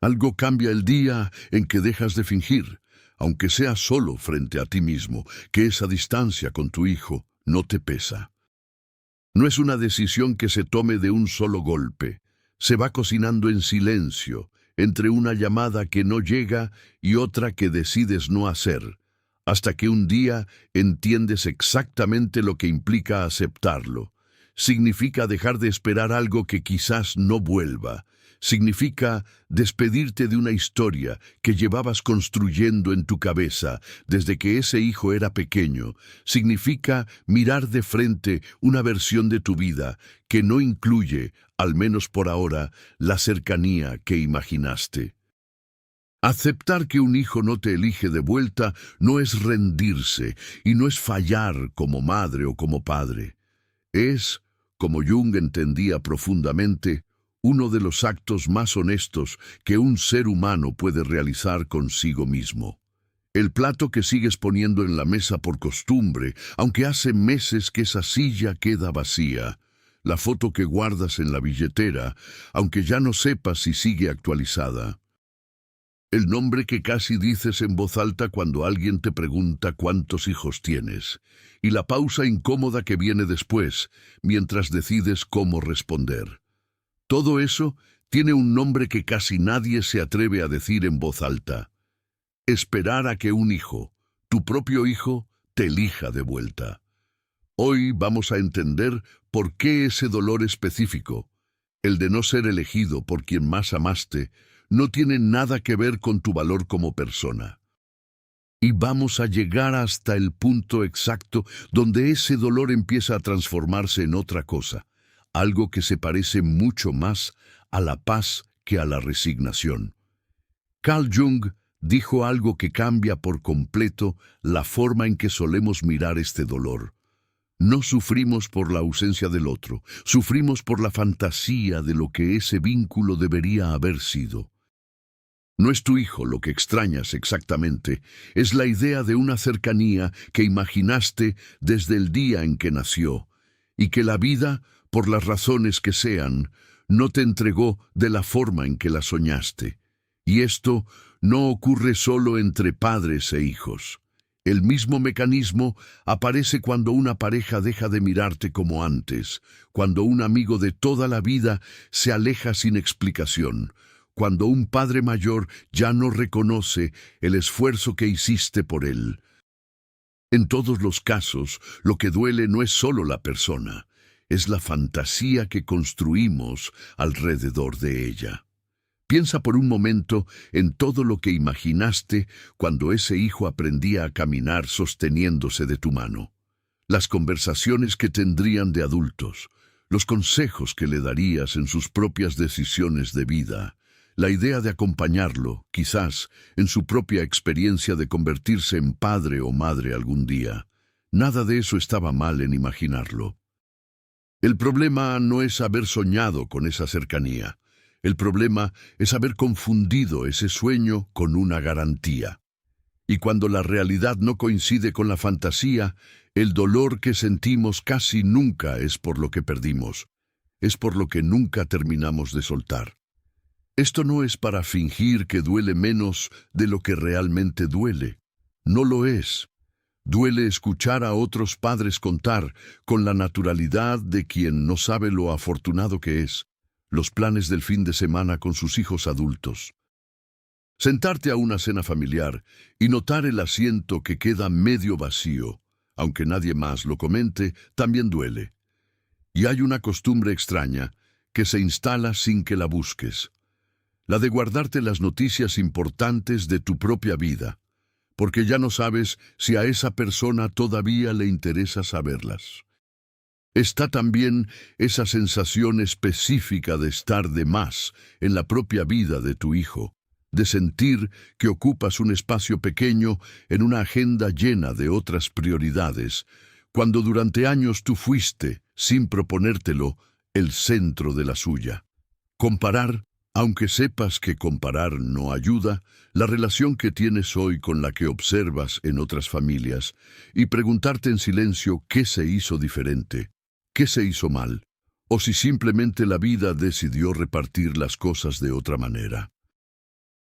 Algo cambia el día en que dejas de fingir, aunque sea solo frente a ti mismo, que esa distancia con tu hijo no te pesa. No es una decisión que se tome de un solo golpe. Se va cocinando en silencio, entre una llamada que no llega y otra que decides no hacer, hasta que un día entiendes exactamente lo que implica aceptarlo. Significa dejar de esperar algo que quizás no vuelva. Significa despedirte de una historia que llevabas construyendo en tu cabeza desde que ese hijo era pequeño. Significa mirar de frente una versión de tu vida que no incluye, al menos por ahora, la cercanía que imaginaste. Aceptar que un hijo no te elige de vuelta no es rendirse y no es fallar como madre o como padre. Es, como Jung entendía profundamente, uno de los actos más honestos que un ser humano puede realizar consigo mismo. El plato que sigues poniendo en la mesa por costumbre, aunque hace meses que esa silla queda vacía. La foto que guardas en la billetera, aunque ya no sepas si sigue actualizada. El nombre que casi dices en voz alta cuando alguien te pregunta cuántos hijos tienes, y la pausa incómoda que viene después, mientras decides cómo responder. Todo eso tiene un nombre que casi nadie se atreve a decir en voz alta. Esperar a que un hijo, tu propio hijo, te elija de vuelta. Hoy vamos a entender por qué ese dolor específico, el de no ser elegido por quien más amaste, no tiene nada que ver con tu valor como persona. Y vamos a llegar hasta el punto exacto donde ese dolor empieza a transformarse en otra cosa, algo que se parece mucho más a la paz que a la resignación. Carl Jung dijo algo que cambia por completo la forma en que solemos mirar este dolor. No sufrimos por la ausencia del otro, sufrimos por la fantasía de lo que ese vínculo debería haber sido. No es tu hijo lo que extrañas exactamente, es la idea de una cercanía que imaginaste desde el día en que nació, y que la vida, por las razones que sean, no te entregó de la forma en que la soñaste. Y esto no ocurre solo entre padres e hijos. El mismo mecanismo aparece cuando una pareja deja de mirarte como antes, cuando un amigo de toda la vida se aleja sin explicación, cuando un padre mayor ya no reconoce el esfuerzo que hiciste por él. En todos los casos, lo que duele no es solo la persona, es la fantasía que construimos alrededor de ella. Piensa por un momento en todo lo que imaginaste cuando ese hijo aprendía a caminar sosteniéndose de tu mano. Las conversaciones que tendrían de adultos, los consejos que le darías en sus propias decisiones de vida, la idea de acompañarlo, quizás, en su propia experiencia de convertirse en padre o madre algún día. Nada de eso estaba mal en imaginarlo. El problema no es haber soñado con esa cercanía. El problema es haber confundido ese sueño con una garantía. Y cuando la realidad no coincide con la fantasía, el dolor que sentimos casi nunca es por lo que perdimos, es por lo que nunca terminamos de soltar. Esto no es para fingir que duele menos de lo que realmente duele. No lo es. Duele escuchar a otros padres contar, con la naturalidad de quien no sabe lo afortunado que es, los planes del fin de semana con sus hijos adultos. Sentarte a una cena familiar y notar el asiento que queda medio vacío, aunque nadie más lo comente, también duele. Y hay una costumbre extraña que se instala sin que la busques. La de guardarte las noticias importantes de tu propia vida, porque ya no sabes si a esa persona todavía le interesa saberlas. Está también esa sensación específica de estar de más en la propia vida de tu hijo, de sentir que ocupas un espacio pequeño en una agenda llena de otras prioridades, cuando durante años tú fuiste, sin proponértelo, el centro de la suya. Comparar, aunque sepas que comparar no ayuda, la relación que tienes hoy con la que observas en otras familias y preguntarte en silencio qué se hizo diferente, qué se hizo mal, o si simplemente la vida decidió repartir las cosas de otra manera.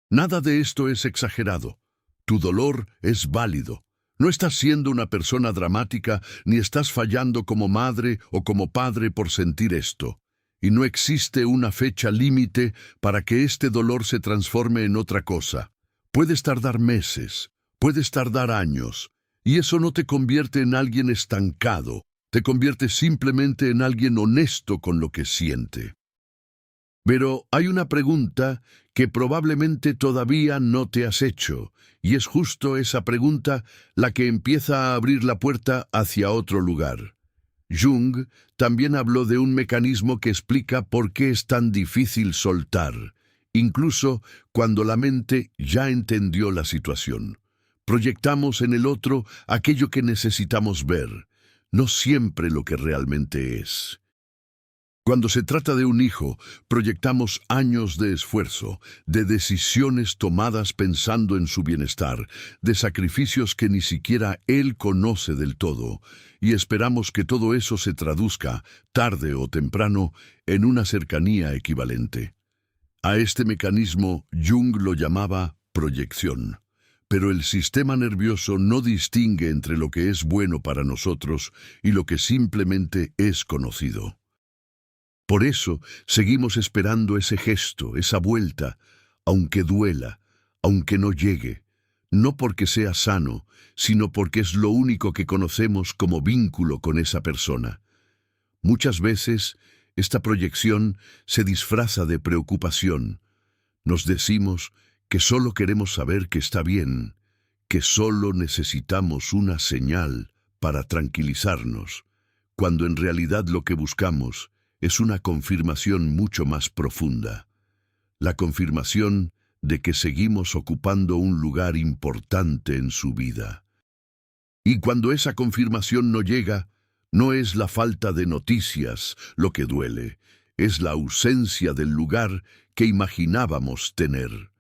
Nada de esto es exagerado. Tu dolor es válido. No estás siendo una persona dramática ni estás fallando como madre o como padre por sentir esto. Y no existe una fecha límite para que este dolor se transforme en otra cosa. Puedes tardar meses, puedes tardar años, y eso no te convierte en alguien estancado, te convierte simplemente en alguien honesto con lo que siente. Pero hay una pregunta que probablemente todavía no te has hecho, y es justo esa pregunta la que empieza a abrir la puerta hacia otro lugar. Jung también habló de un mecanismo que explica por qué es tan difícil soltar, incluso cuando la mente ya entendió la situación. Proyectamos en el otro aquello que necesitamos ver, no siempre lo que realmente es. Cuando se trata de un hijo, proyectamos años de esfuerzo, de decisiones tomadas pensando en su bienestar, de sacrificios que ni siquiera él conoce del todo, y esperamos que todo eso se traduzca, tarde o temprano, en una cercanía equivalente. A este mecanismo Jung lo llamaba proyección. Pero el sistema nervioso no distingue entre lo que es bueno para nosotros y lo que simplemente es conocido. Por eso seguimos esperando ese gesto, esa vuelta, aunque duela, aunque no llegue, no porque sea sano, sino porque es lo único que conocemos como vínculo con esa persona. Muchas veces, esta proyección se disfraza de preocupación. Nos decimos que solo queremos saber que está bien, que solo necesitamos una señal para tranquilizarnos, cuando en realidad lo que buscamos es una confirmación mucho más profunda. La confirmación de que seguimos ocupando un lugar importante en su vida. Y cuando esa confirmación no llega, no es la falta de noticias lo que duele, es la ausencia del lugar que imaginábamos tener.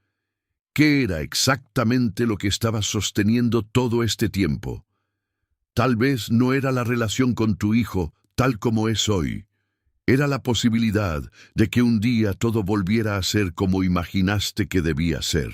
¿Qué era exactamente lo que estabas sosteniendo todo este tiempo? Tal vez no era la relación con tu hijo tal como es hoy. Era la posibilidad de que un día todo volviera a ser como imaginaste que debía ser.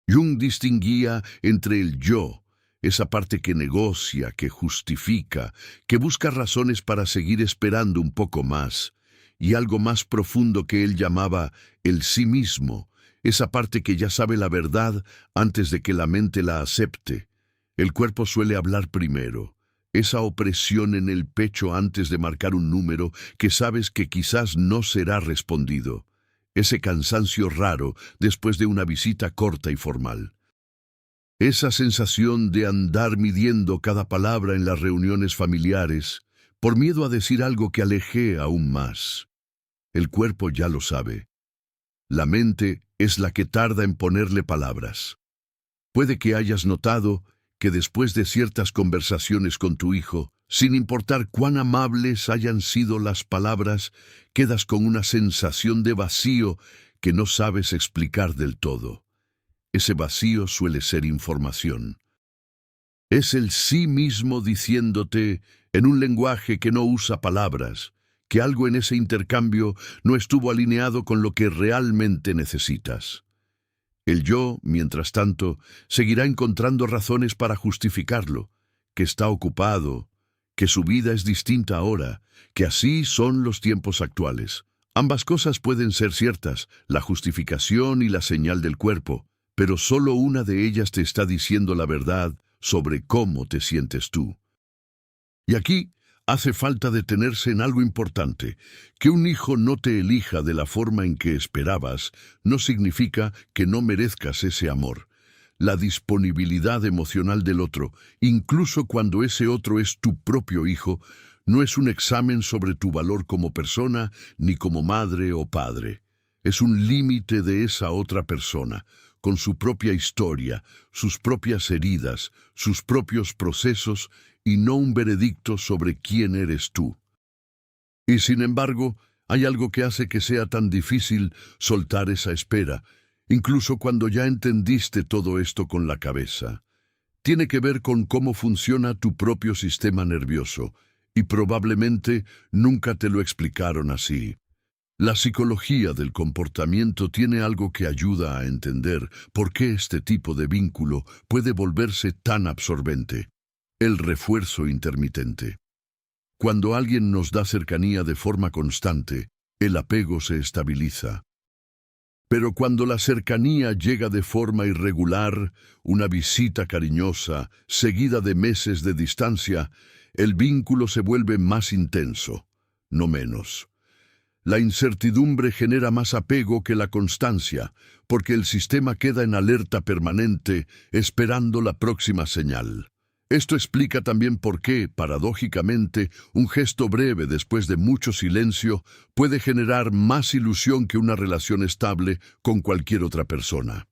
Jung distinguía entre el yo, esa parte que negocia, que justifica, que busca razones para seguir esperando un poco más, y algo más profundo que él llamaba el sí mismo, esa parte que ya sabe la verdad antes de que la mente la acepte. El cuerpo suele hablar primero. Esa opresión en el pecho antes de marcar un número que sabes que quizás no será respondido. Ese cansancio raro después de una visita corta y formal. Esa sensación de andar midiendo cada palabra en las reuniones familiares, por miedo a decir algo que aleje aún más. El cuerpo ya lo sabe. La mente es la que tarda en ponerle palabras. Puede que hayas notado que después de ciertas conversaciones con tu hijo, sin importar cuán amables hayan sido las palabras, quedas con una sensación de vacío que no sabes explicar del todo. Ese vacío suele ser información. Es el sí mismo diciéndote, en un lenguaje que no usa palabras, que algo en ese intercambio no estuvo alineado con lo que realmente necesitas. El yo, mientras tanto, seguirá encontrando razones para justificarlo, que está ocupado, que su vida es distinta ahora, que así son los tiempos actuales. Ambas cosas pueden ser ciertas, la justificación y la señal del cuerpo, pero solo una de ellas te está diciendo la verdad sobre cómo te sientes tú. Y aquí hace falta detenerse en algo importante. Que un hijo no te elija de la forma en que esperabas no significa que no merezcas ese amor. La disponibilidad emocional del otro, incluso cuando ese otro es tu propio hijo, no es un examen sobre tu valor como persona ni como madre o padre. Es un límite de esa otra persona, con su propia historia, sus propias heridas, sus propios procesos, y no un veredicto sobre quién eres tú. Y sin embargo, hay algo que hace que sea tan difícil soltar esa espera, incluso cuando ya entendiste todo esto con la cabeza. Tiene que ver con cómo funciona tu propio sistema nervioso, y probablemente nunca te lo explicaron así. La psicología del comportamiento tiene algo que ayuda a entender por qué este tipo de vínculo puede volverse tan absorbente: el refuerzo intermitente. Cuando alguien nos da cercanía de forma constante, el apego se estabiliza. Pero cuando la cercanía llega de forma irregular, una visita cariñosa, seguida de meses de distancia, el vínculo se vuelve más intenso, no menos. La incertidumbre genera más apego que la constancia, porque el sistema queda en alerta permanente, esperando la próxima señal. Esto explica también por qué, paradójicamente, un gesto breve después de mucho silencio puede generar más ilusión que una relación estable con cualquier otra persona.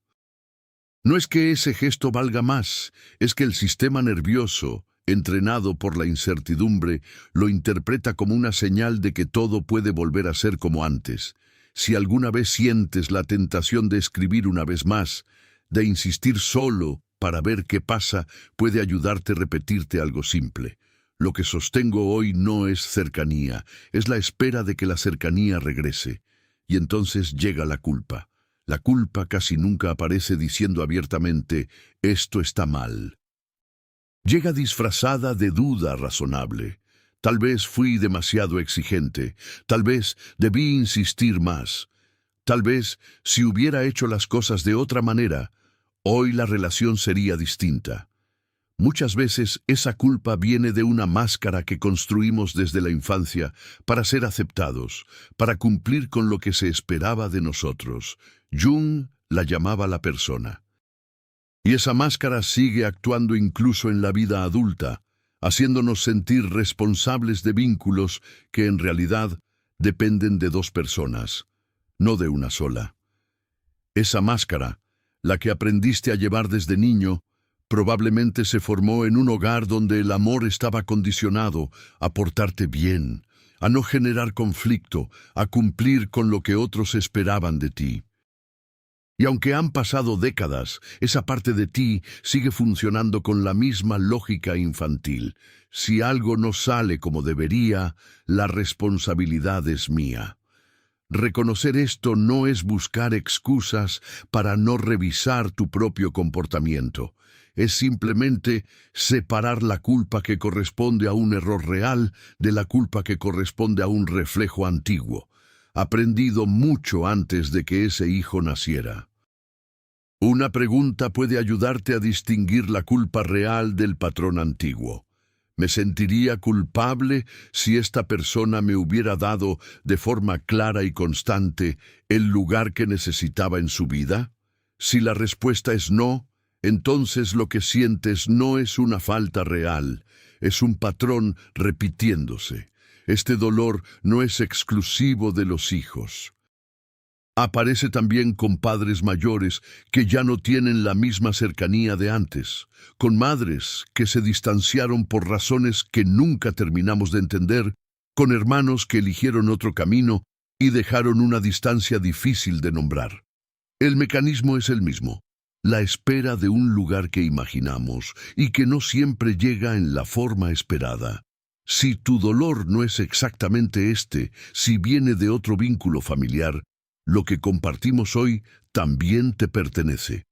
No es que ese gesto valga más, es que el sistema nervioso, entrenado por la incertidumbre, lo interpreta como una señal de que todo puede volver a ser como antes. Si alguna vez sientes la tentación de escribir una vez más, de insistir solo para ver qué pasa, puede ayudarte a repetirte algo simple: lo que sostengo hoy no es cercanía, es la espera de que la cercanía regrese. Y entonces llega la culpa. La culpa casi nunca aparece diciendo abiertamente: esto está mal. Llega disfrazada de duda razonable. Tal vez fui demasiado exigente, tal vez debí insistir más, tal vez si hubiera hecho las cosas de otra manera, hoy la relación sería distinta. Muchas veces esa culpa viene de una máscara que construimos desde la infancia para ser aceptados, para cumplir con lo que se esperaba de nosotros. Jung la llamaba la persona. Y esa máscara sigue actuando incluso en la vida adulta, haciéndonos sentir responsables de vínculos que en realidad dependen de dos personas, no de una sola. Esa máscara, la que aprendiste a llevar desde niño, probablemente se formó en un hogar donde el amor estaba condicionado a portarte bien, a no generar conflicto, a cumplir con lo que otros esperaban de ti. Y aunque han pasado décadas, esa parte de ti sigue funcionando con la misma lógica infantil. Si algo no sale como debería, la responsabilidad es mía. Reconocer esto no es buscar excusas para no revisar tu propio comportamiento. Es simplemente separar la culpa que corresponde a un error real de la culpa que corresponde a un reflejo antiguo, aprendido mucho antes de que ese hijo naciera. Una pregunta puede ayudarte a distinguir la culpa real del patrón antiguo. ¿Me sentiría culpable si esta persona me hubiera dado de forma clara y constante el lugar que necesitaba en su vida? Si la respuesta es no, entonces lo que sientes no es una falta real, es un patrón repitiéndose. Este dolor no es exclusivo de los hijos. Aparece también con padres mayores que ya no tienen la misma cercanía de antes, con madres que se distanciaron por razones que nunca terminamos de entender, con hermanos que eligieron otro camino y dejaron una distancia difícil de nombrar. El mecanismo es el mismo: la espera de un lugar que imaginamos y que no siempre llega en la forma esperada. Si tu dolor no es exactamente este, si viene de otro vínculo familiar, lo que compartimos hoy también te pertenece.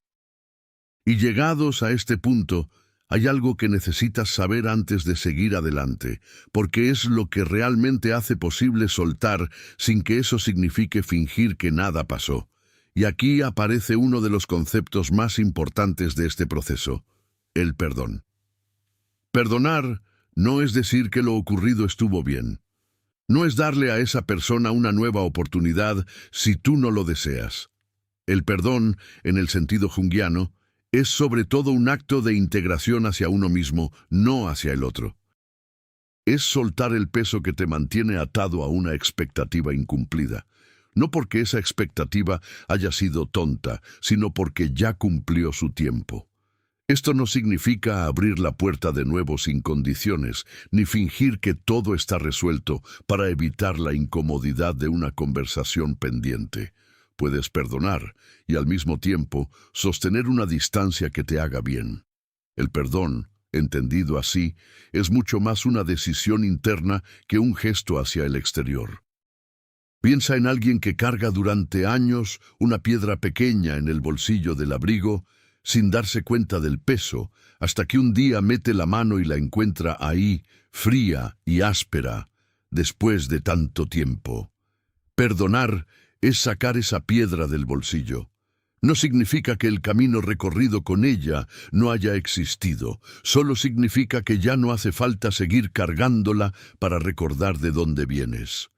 Y llegados a este punto, hay algo que necesitas saber antes de seguir adelante, porque es lo que realmente hace posible soltar sin que eso signifique fingir que nada pasó. Y aquí aparece uno de los conceptos más importantes de este proceso: el perdón. Perdonar no es decir que lo ocurrido estuvo bien. No es darle a esa persona una nueva oportunidad si tú no lo deseas. El perdón, en el sentido junguiano, es sobre todo un acto de integración hacia uno mismo, no hacia el otro. Es soltar el peso que te mantiene atado a una expectativa incumplida, no porque esa expectativa haya sido tonta, sino porque ya cumplió su tiempo. Esto no significa abrir la puerta de nuevo sin condiciones, ni fingir que todo está resuelto para evitar la incomodidad de una conversación pendiente. Puedes perdonar y al mismo tiempo sostener una distancia que te haga bien. El perdón, entendido así, es mucho más una decisión interna que un gesto hacia el exterior. Piensa en alguien que carga durante años una piedra pequeña en el bolsillo del abrigo sin darse cuenta del peso, hasta que un día mete la mano y la encuentra ahí, fría y áspera, después de tanto tiempo. Perdonar es sacar esa piedra del bolsillo. No significa que el camino recorrido con ella no haya existido, solo significa que ya no hace falta seguir cargándola para recordar de dónde vienes.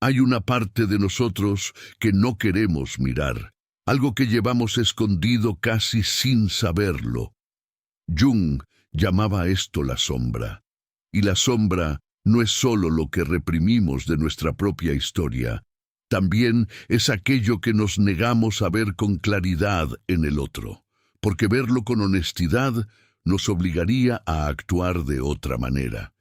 Hay una parte de nosotros que no queremos mirar, algo que llevamos escondido casi sin saberlo. Jung llamaba a esto la sombra. Y la sombra no es solo lo que reprimimos de nuestra propia historia, también es aquello que nos negamos a ver con claridad en el otro, porque verlo con honestidad nos obligaría a actuar de otra manera.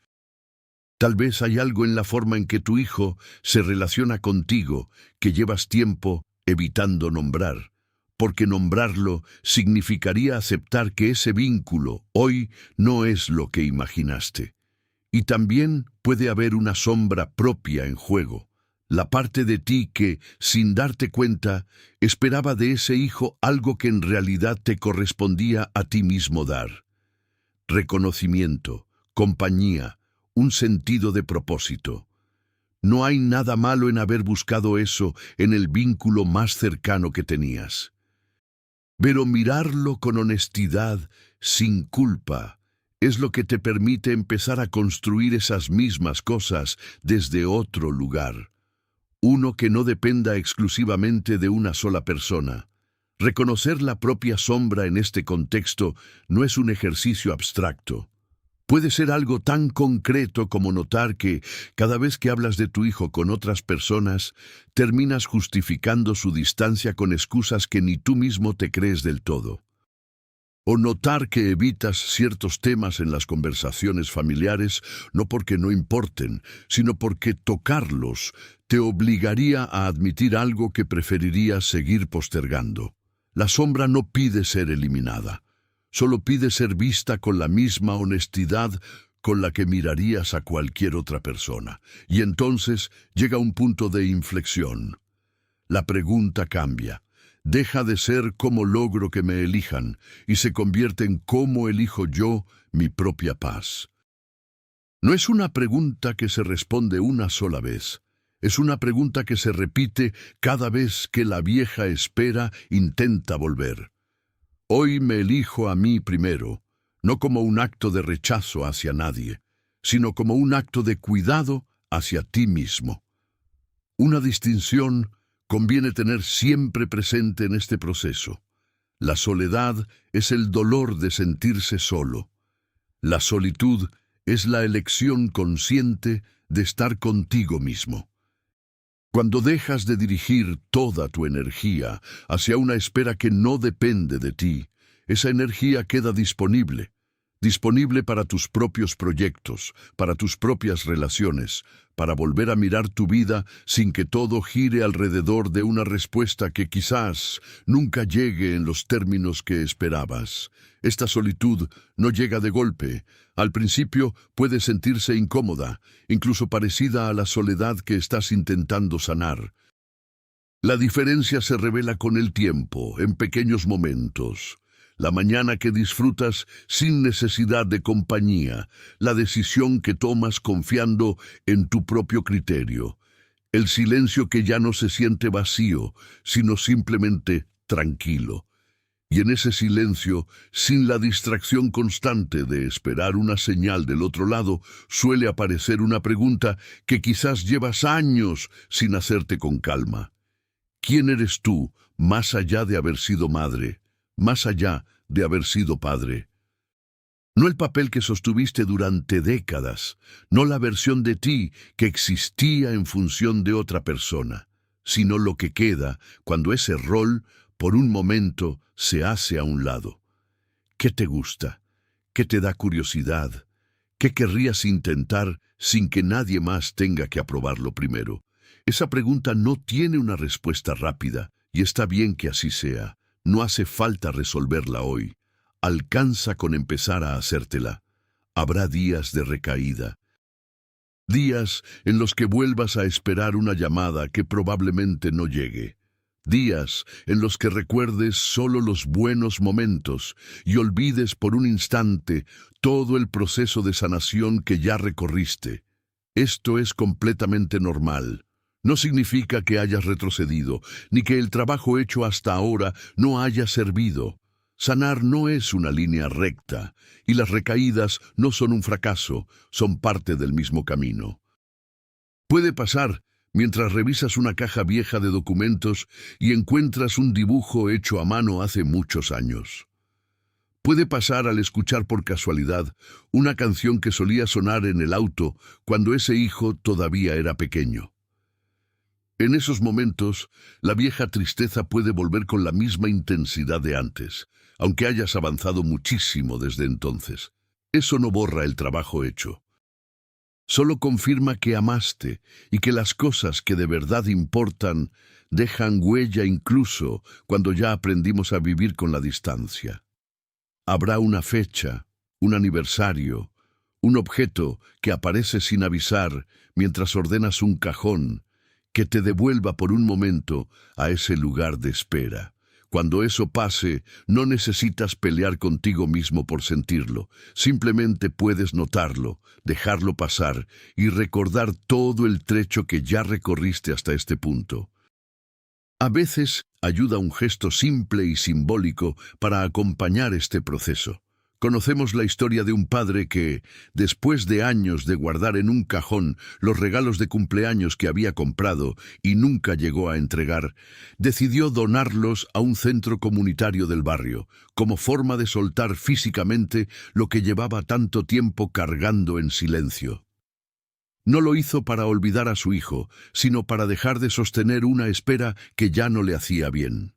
Tal vez hay algo en la forma en que tu hijo se relaciona contigo que llevas tiempo evitando nombrar, porque nombrarlo significaría aceptar que ese vínculo hoy no es lo que imaginaste. Y también puede haber una sombra propia en juego, la parte de ti que, sin darte cuenta, esperaba de ese hijo algo que en realidad te correspondía a ti mismo dar. Reconocimiento, compañía, un sentido de propósito. No hay nada malo en haber buscado eso en el vínculo más cercano que tenías. Pero mirarlo con honestidad, sin culpa, es lo que te permite empezar a construir esas mismas cosas desde otro lugar. Uno que no dependa exclusivamente de una sola persona. Reconocer la propia sombra en este contexto no es un ejercicio abstracto. Puede ser algo tan concreto como notar que, cada vez que hablas de tu hijo con otras personas, terminas justificando su distancia con excusas que ni tú mismo te crees del todo. O notar que evitas ciertos temas en las conversaciones familiares, no porque no importen, sino porque tocarlos te obligaría a admitir algo que preferirías seguir postergando. La sombra no pide ser eliminada. Solo pide ser vista con la misma honestidad con la que mirarías a cualquier otra persona. Y entonces llega un punto de inflexión. La pregunta cambia. Deja de ser cómo logro que me elijan y se convierte en cómo elijo yo mi propia paz. No es una pregunta que se responde una sola vez. Es una pregunta que se repite cada vez que la vieja espera intenta volver. Hoy me elijo a mí primero, no como un acto de rechazo hacia nadie, sino como un acto de cuidado hacia ti mismo. Una distinción conviene tener siempre presente en este proceso. La soledad es el dolor de sentirse solo. La solitud es la elección consciente de estar contigo mismo. Cuando dejas de dirigir toda tu energía hacia una espera que no depende de ti, esa energía queda disponible para tus propios proyectos, para tus propias relaciones, para volver a mirar tu vida sin que todo gire alrededor de una respuesta que quizás nunca llegue en los términos que esperabas. Esta solitud no llega de golpe. Al principio puede sentirse incómoda, incluso parecida a la soledad que estás intentando sanar. La diferencia se revela con el tiempo, en pequeños momentos. La mañana que disfrutas sin necesidad de compañía, la decisión que tomas confiando en tu propio criterio, el silencio que ya no se siente vacío, sino simplemente tranquilo. Y en ese silencio, sin la distracción constante de esperar una señal del otro lado, suele aparecer una pregunta que quizás llevas años sin hacerte con calma. ¿Quién eres tú más allá de haber sido madre? Más allá de haber sido padre. No el papel que sostuviste durante décadas, no la versión de ti que existía en función de otra persona, sino lo que queda cuando ese rol, por un momento, se hace a un lado. ¿Qué te gusta? ¿Qué te da curiosidad? ¿Qué querrías intentar sin que nadie más tenga que aprobarlo primero? Esa pregunta no tiene una respuesta rápida, y está bien que así sea. No hace falta resolverla hoy. Alcanza con empezar a hacértela. Habrá días de recaída. Días en los que vuelvas a esperar una llamada que probablemente no llegue. Días en los que recuerdes solo los buenos momentos y olvides por un instante todo el proceso de sanación que ya recorriste. Esto es completamente normal. No significa que hayas retrocedido, ni que el trabajo hecho hasta ahora no haya servido. Sanar no es una línea recta, y las recaídas no son un fracaso, son parte del mismo camino. Puede pasar mientras revisas una caja vieja de documentos y encuentras un dibujo hecho a mano hace muchos años. Puede pasar al escuchar por casualidad una canción que solía sonar en el auto cuando ese hijo todavía era pequeño. En esos momentos, la vieja tristeza puede volver con la misma intensidad de antes, aunque hayas avanzado muchísimo desde entonces. Eso no borra el trabajo hecho. Solo confirma que amaste y que las cosas que de verdad importan dejan huella incluso cuando ya aprendimos a vivir con la distancia. Habrá una fecha, un aniversario, un objeto que aparece sin avisar mientras ordenas un cajón, que te devuelva por un momento a ese lugar de espera. Cuando eso pase, no necesitas pelear contigo mismo por sentirlo. Simplemente puedes notarlo, dejarlo pasar y recordar todo el trecho que ya recorriste hasta este punto. A veces ayuda un gesto simple y simbólico para acompañar este proceso. Conocemos la historia de un padre que, después de años de guardar en un cajón los regalos de cumpleaños que había comprado y nunca llegó a entregar, decidió donarlos a un centro comunitario del barrio, como forma de soltar físicamente lo que llevaba tanto tiempo cargando en silencio. No lo hizo para olvidar a su hijo, sino para dejar de sostener una espera que ya no le hacía bien.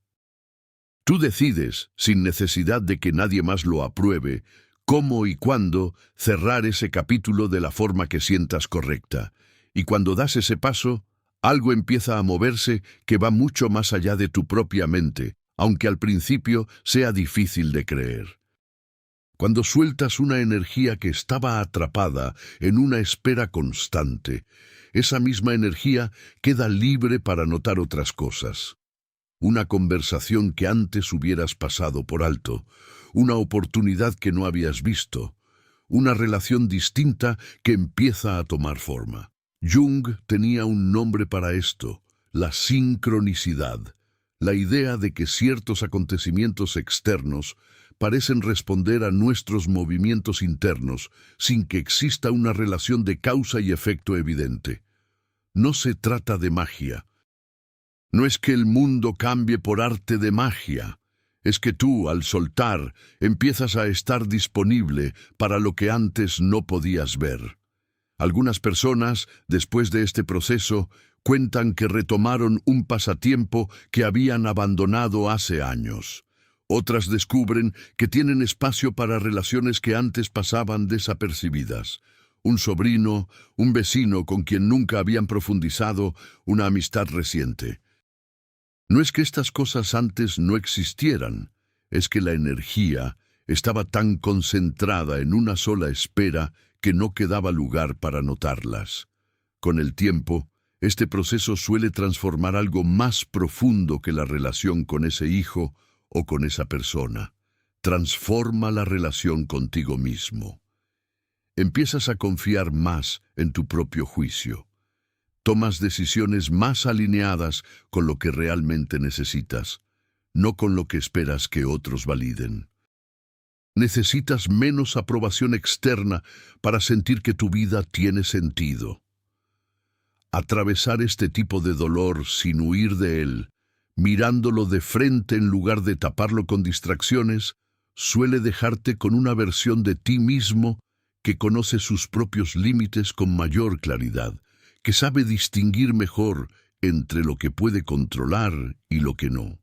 Tú decides, sin necesidad de que nadie más lo apruebe, cómo y cuándo cerrar ese capítulo de la forma que sientas correcta. Y cuando das ese paso, algo empieza a moverse que va mucho más allá de tu propia mente, aunque al principio sea difícil de creer. Cuando sueltas una energía que estaba atrapada en una espera constante, esa misma energía queda libre para notar otras cosas. Una conversación que antes hubieras pasado por alto, una oportunidad que no habías visto, una relación distinta que empieza a tomar forma. Jung tenía un nombre para esto, la sincronicidad, la idea de que ciertos acontecimientos externos parecen responder a nuestros movimientos internos sin que exista una relación de causa y efecto evidente. No se trata de magia. No es que el mundo cambie por arte de magia, es que tú, al soltar, empiezas a estar disponible para lo que antes no podías ver. Algunas personas, después de este proceso, cuentan que retomaron un pasatiempo que habían abandonado hace años. Otras descubren que tienen espacio para relaciones que antes pasaban desapercibidas. Un sobrino, un vecino con quien nunca habían profundizado una amistad reciente. No es que estas cosas antes no existieran, es que la energía estaba tan concentrada en una sola espera que no quedaba lugar para notarlas. Con el tiempo, este proceso suele transformar algo más profundo que la relación con ese hijo o con esa persona. Transforma la relación contigo mismo. Empiezas a confiar más en tu propio juicio. Tomas decisiones más alineadas con lo que realmente necesitas, no con lo que esperas que otros validen. Necesitas menos aprobación externa para sentir que tu vida tiene sentido. Atravesar este tipo de dolor sin huir de él, mirándolo de frente en lugar de taparlo con distracciones, suele dejarte con una versión de ti mismo que conoce sus propios límites con mayor claridad, que sabe distinguir mejor entre lo que puede controlar y lo que no.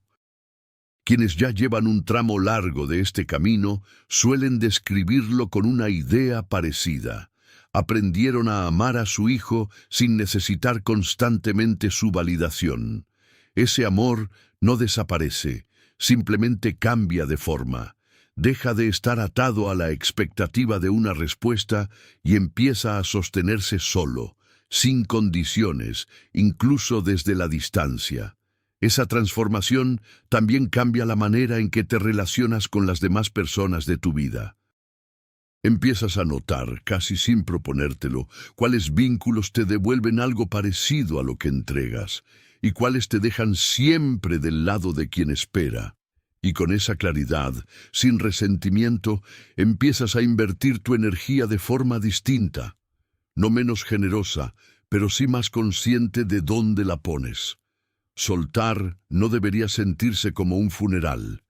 Quienes ya llevan un tramo largo de este camino suelen describirlo con una idea parecida. Aprendieron a amar a su hijo sin necesitar constantemente su validación. Ese amor no desaparece, simplemente cambia de forma. Deja de estar atado a la expectativa de una respuesta y empieza a sostenerse solo, sin condiciones, incluso desde la distancia. Esa transformación también cambia la manera en que te relacionas con las demás personas de tu vida. Empiezas a notar, casi sin proponértelo, cuáles vínculos te devuelven algo parecido a lo que entregas y cuáles te dejan siempre del lado de quien espera. Y con esa claridad, sin resentimiento, empiezas a invertir tu energía de forma distinta, no menos generosa, pero sí más consciente de dónde la pones. Soltar no debería sentirse como un funeral,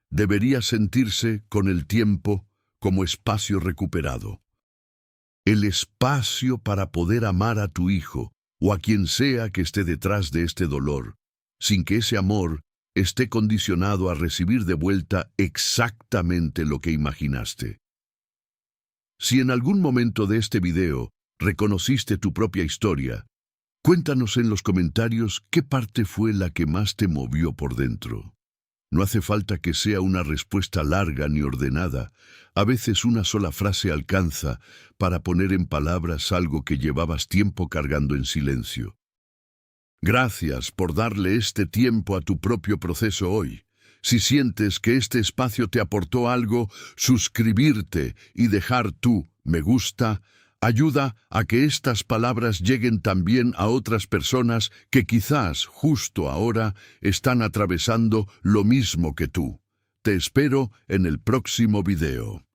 debería sentirse, con el tiempo, como espacio recuperado. El espacio para poder amar a tu hijo o a quien sea que esté detrás de este dolor, sin que ese amor esté condicionado a recibir de vuelta exactamente lo que imaginaste. Si en algún momento de este video reconociste tu propia historia, cuéntanos en los comentarios qué parte fue la que más te movió por dentro. No hace falta que sea una respuesta larga ni ordenada. A veces una sola frase alcanza para poner en palabras algo que llevabas tiempo cargando en silencio. Gracias por darle este tiempo a tu propio proceso hoy. Si sientes que este espacio te aportó algo, suscribirte y dejar tu me gusta ayuda a que estas palabras lleguen también a otras personas que quizás justo ahora están atravesando lo mismo que tú. Te espero en el próximo video.